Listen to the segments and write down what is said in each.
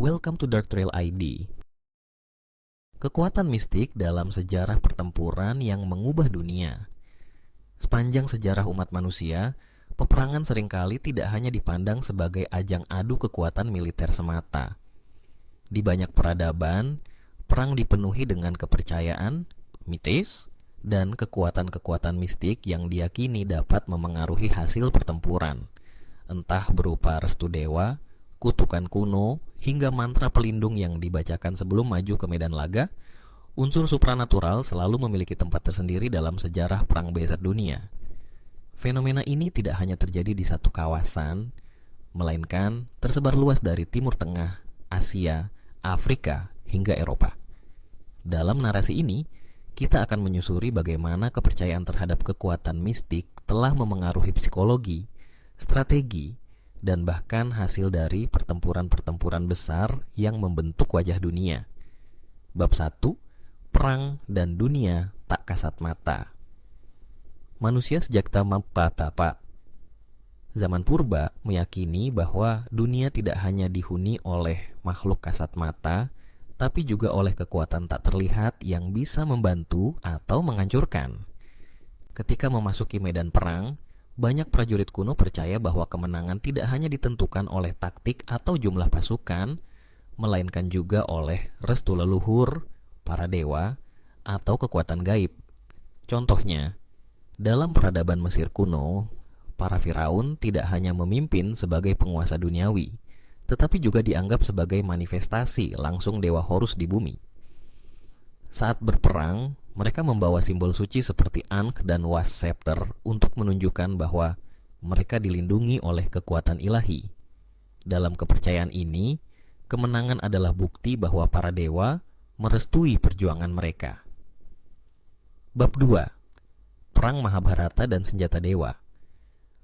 Welcome to Dark Trail ID. Kekuatan mistik dalam sejarah pertempuran yang mengubah dunia. Sepanjang sejarah umat manusia, peperangan seringkali tidak hanya dipandang sebagai ajang adu kekuatan militer semata. Di banyak peradaban, perang dipenuhi dengan kepercayaan, mitos, dan kekuatan-kekuatan mistik yang diyakini dapat memengaruhi hasil pertempuran, entah berupa restu dewa, kutukan kuno, hingga mantra pelindung yang dibacakan sebelum maju ke medan laga. Unsur supranatural selalu memiliki tempat tersendiri dalam sejarah perang besar dunia. Fenomena ini tidak hanya terjadi di satu kawasan, melainkan tersebar luas dari Timur Tengah, Asia, Afrika, hingga Eropa. Dalam narasi ini, kita akan menyusuri bagaimana kepercayaan terhadap kekuatan mistik telah memengaruhi psikologi, strategi, dan bahkan hasil dari pertempuran-pertempuran besar yang membentuk wajah dunia. Bab 1, Perang dan Dunia Tak Kasat Mata. Manusia sejak tapa zaman purba meyakini bahwa dunia tidak hanya dihuni oleh makhluk kasat mata, tapi juga oleh kekuatan tak terlihat yang bisa membantu atau menghancurkan. Ketika memasuki medan perang, banyak prajurit kuno percaya bahwa kemenangan tidak hanya ditentukan oleh taktik atau jumlah pasukan, melainkan juga oleh restu leluhur, para dewa, atau kekuatan gaib. Contohnya, dalam peradaban Mesir kuno, para Firaun tidak hanya memimpin sebagai penguasa duniawi, tetapi juga dianggap sebagai manifestasi langsung dewa Horus di bumi. Saat berperang, mereka membawa simbol suci seperti Ankh dan Was Scepter untuk menunjukkan bahwa mereka dilindungi oleh kekuatan ilahi. Dalam kepercayaan ini, kemenangan adalah bukti bahwa para dewa merestui perjuangan mereka. Bab 2, Perang Mahabharata dan Senjata Dewa.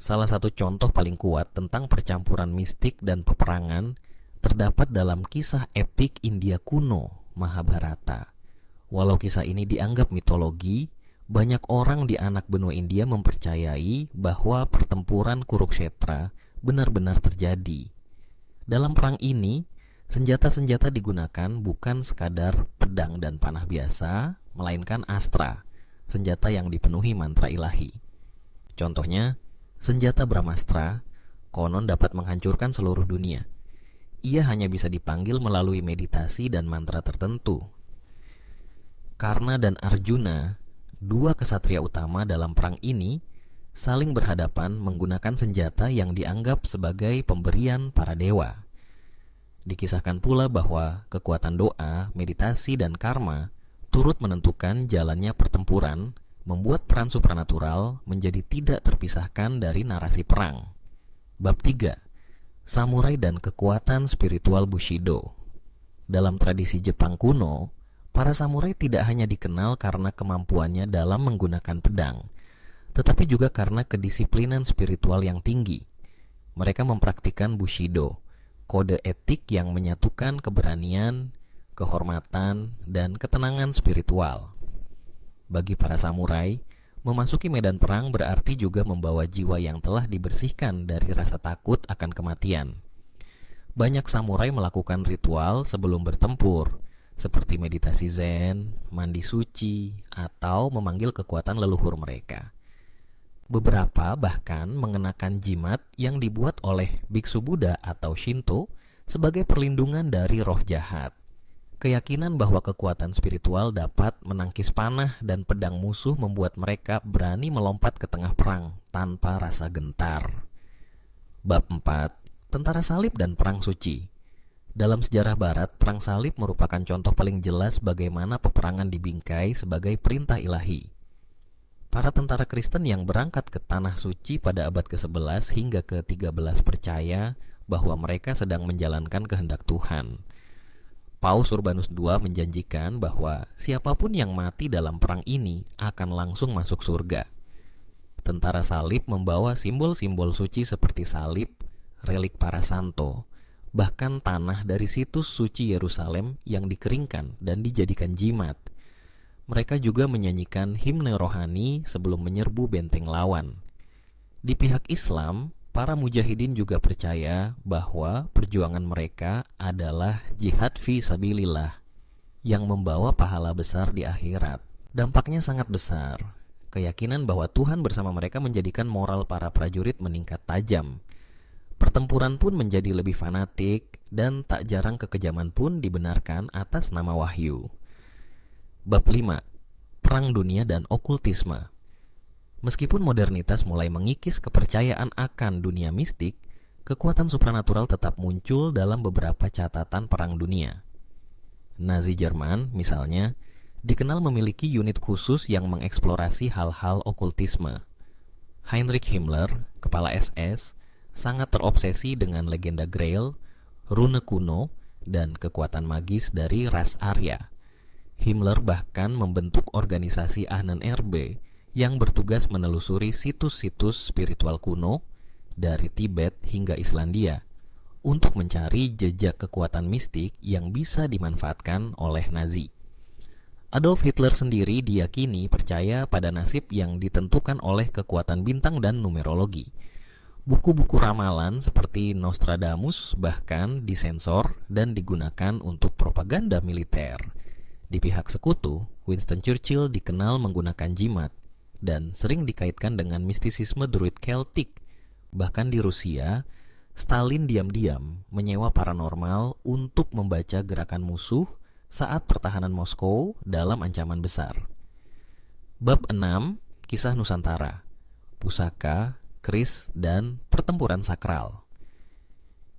Salah satu contoh paling kuat tentang percampuran mistik dan peperangan terdapat dalam kisah epik India kuno, Mahabharata. Walau kisah ini dianggap mitologi, banyak orang di anak benua India mempercayai bahwa pertempuran Kurukshetra benar-benar terjadi. Dalam perang ini, senjata-senjata digunakan bukan sekadar pedang dan panah biasa, melainkan astra, senjata yang dipenuhi mantra ilahi. Contohnya, senjata Brahmastra konon dapat menghancurkan seluruh dunia. Ia hanya bisa dipanggil melalui meditasi dan mantra tertentu. Karna dan Arjuna, dua kesatria utama dalam perang ini, saling berhadapan menggunakan senjata yang dianggap sebagai pemberian para dewa. Dikisahkan pula bahwa kekuatan doa, meditasi, dan karma turut menentukan jalannya pertempuran, membuat peran supranatural menjadi tidak terpisahkan dari narasi perang. Bab 3, Samurai dan Kekuatan Spiritual Bushido. Dalam tradisi Jepang kuno, para samurai tidak hanya dikenal karena kemampuannya dalam menggunakan pedang, tetapi juga karena kedisiplinan spiritual yang tinggi. Mereka mempraktikkan Bushido, kode etik yang menyatukan keberanian, kehormatan, dan ketenangan spiritual. Bagi para samurai, memasuki medan perang berarti juga membawa jiwa yang telah dibersihkan dari rasa takut akan kematian. Banyak samurai melakukan ritual sebelum bertempur, seperti meditasi zen, mandi suci, atau memanggil kekuatan leluhur mereka. Beberapa bahkan mengenakan jimat yang dibuat oleh biksu Buddha atau Shinto sebagai perlindungan dari roh jahat. Keyakinan bahwa kekuatan spiritual dapat menangkis panah dan pedang musuh membuat mereka berani melompat ke tengah perang tanpa rasa gentar. Bab 4, Tentara Salib dan Perang Suci. Dalam sejarah barat, perang salib merupakan contoh paling jelas bagaimana peperangan dibingkai sebagai perintah ilahi. Para tentara Kristen yang berangkat ke Tanah Suci pada abad ke-11 hingga ke-13 percaya bahwa mereka sedang menjalankan kehendak Tuhan. Paus Urbanus II menjanjikan bahwa siapapun yang mati dalam perang ini akan langsung masuk surga. Tentara salib membawa simbol-simbol suci seperti salib, relik para santo, bahkan tanah dari situs suci Yerusalem yang dikeringkan dan dijadikan jimat. Mereka juga menyanyikan himne rohani sebelum menyerbu benteng lawan. Di pihak Islam, para mujahidin juga percaya bahwa perjuangan mereka adalah jihad fi sabilillah yang membawa pahala besar di akhirat. Dampaknya sangat besar. Keyakinan bahwa Tuhan bersama mereka menjadikan moral para prajurit meningkat tajam. Pertempuran pun menjadi lebih fanatik dan tak jarang kekejaman pun dibenarkan atas nama wahyu. Bab 5. Perang Dunia dan Okultisme. Meskipun modernitas mulai mengikis kepercayaan akan dunia mistik, kekuatan supranatural tetap muncul dalam beberapa catatan perang dunia. Nazi Jerman, misalnya, dikenal memiliki unit khusus yang mengeksplorasi hal-hal okultisme. Heinrich Himmler, kepala SS, sangat terobsesi dengan legenda Grail, rune kuno, dan kekuatan magis dari ras Arya. Himmler bahkan membentuk organisasi Ahnen RB yang bertugas menelusuri situs-situs spiritual kuno dari Tibet hingga Islandia untuk mencari jejak kekuatan mistik yang bisa dimanfaatkan oleh Nazi. Adolf Hitler sendiri diyakini percaya pada nasib yang ditentukan oleh kekuatan bintang dan numerologi. Buku-buku ramalan seperti Nostradamus bahkan disensor dan digunakan untuk propaganda militer. Di pihak sekutu, Winston Churchill dikenal menggunakan jimat dan sering dikaitkan dengan mistisisme druid Celtic. Bahkan di Rusia, Stalin diam-diam menyewa paranormal untuk membaca gerakan musuh saat pertahanan Moskow dalam ancaman besar. Bab 6. Kisah Nusantara, Pusaka, Keris, dan Pertempuran Sakral.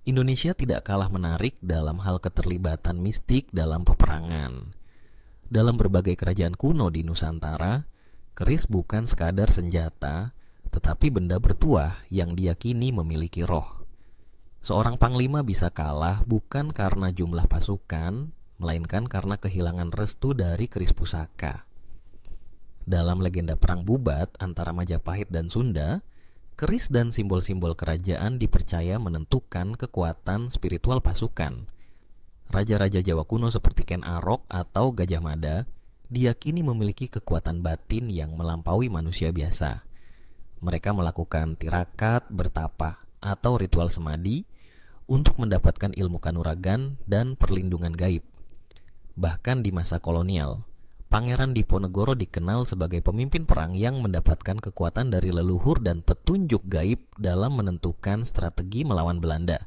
Indonesia tidak kalah menarik dalam hal keterlibatan mistik dalam peperangan. Dalam berbagai kerajaan kuno di Nusantara, keris bukan sekadar senjata, tetapi benda bertuah yang diyakini memiliki roh. Seorang panglima bisa kalah bukan karena jumlah pasukan, melainkan karena kehilangan restu dari keris pusaka. Dalam legenda Perang Bubat antara Majapahit dan Sunda, keris dan simbol-simbol kerajaan dipercaya menentukan kekuatan spiritual pasukan. Raja-raja Jawa kuno seperti Ken Arok atau Gajah Mada diyakini memiliki kekuatan batin yang melampaui manusia biasa. Mereka melakukan tirakat, bertapa, atau ritual semadi untuk mendapatkan ilmu kanuragan dan perlindungan gaib. Bahkan di masa kolonial, Pangeran Diponegoro dikenal sebagai pemimpin perang yang mendapatkan kekuatan dari leluhur dan petunjuk gaib dalam menentukan strategi melawan Belanda.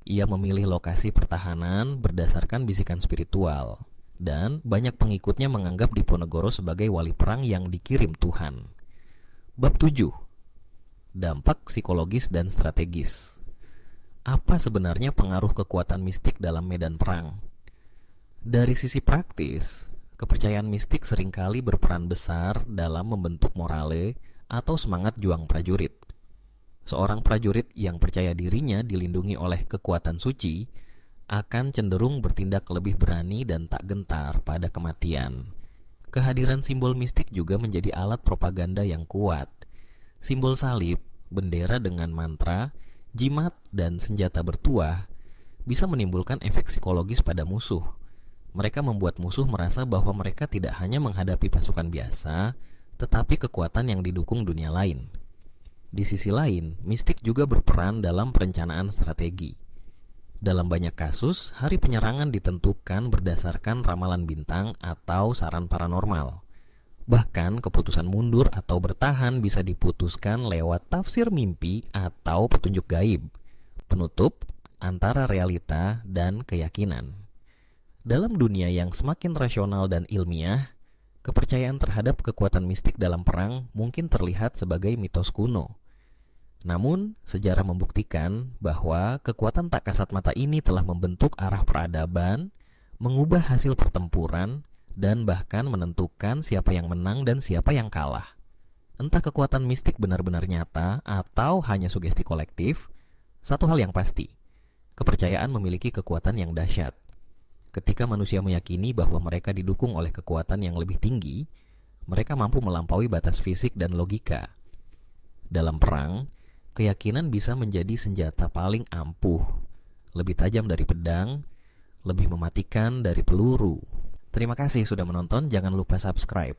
Ia memilih lokasi pertahanan berdasarkan bisikan spiritual, dan banyak pengikutnya menganggap Diponegoro sebagai wali perang yang dikirim Tuhan. Bab 7. Dampak psikologis dan strategis. Apa sebenarnya pengaruh kekuatan mistik dalam medan perang? Dari sisi praktis, kepercayaan mistik seringkali berperan besar dalam membentuk morale atau semangat juang prajurit. Seorang prajurit yang percaya dirinya dilindungi oleh kekuatan suci akan cenderung bertindak lebih berani dan tak gentar pada kematian. Kehadiran simbol mistik juga menjadi alat propaganda yang kuat. Simbol salib, bendera dengan mantra, jimat, dan senjata bertuah bisa menimbulkan efek psikologis pada musuh. Mereka membuat musuh merasa bahwa mereka tidak hanya menghadapi pasukan biasa, tetapi kekuatan yang didukung dunia lain. Di sisi lain, mistik juga berperan dalam perencanaan strategi. Dalam banyak kasus, hari penyerangan ditentukan berdasarkan ramalan bintang atau saran paranormal. Bahkan keputusan mundur atau bertahan bisa diputuskan lewat tafsir mimpi atau petunjuk gaib, penutup antara realita dan keyakinan. Dalam dunia yang semakin rasional dan ilmiah, kepercayaan terhadap kekuatan mistik dalam perang mungkin terlihat sebagai mitos kuno. Namun, sejarah membuktikan bahwa kekuatan tak kasat mata ini telah membentuk arah peradaban, mengubah hasil pertempuran, dan bahkan menentukan siapa yang menang dan siapa yang kalah. Entah kekuatan mistik benar-benar nyata atau hanya sugesti kolektif, satu hal yang pasti, kepercayaan memiliki kekuatan yang dahsyat. Ketika manusia meyakini bahwa mereka didukung oleh kekuatan yang lebih tinggi, mereka mampu melampaui batas fisik dan logika. Dalam perang, keyakinan bisa menjadi senjata paling ampuh, lebih tajam dari pedang, lebih mematikan dari peluru. Terima kasih sudah menonton, jangan lupa subscribe.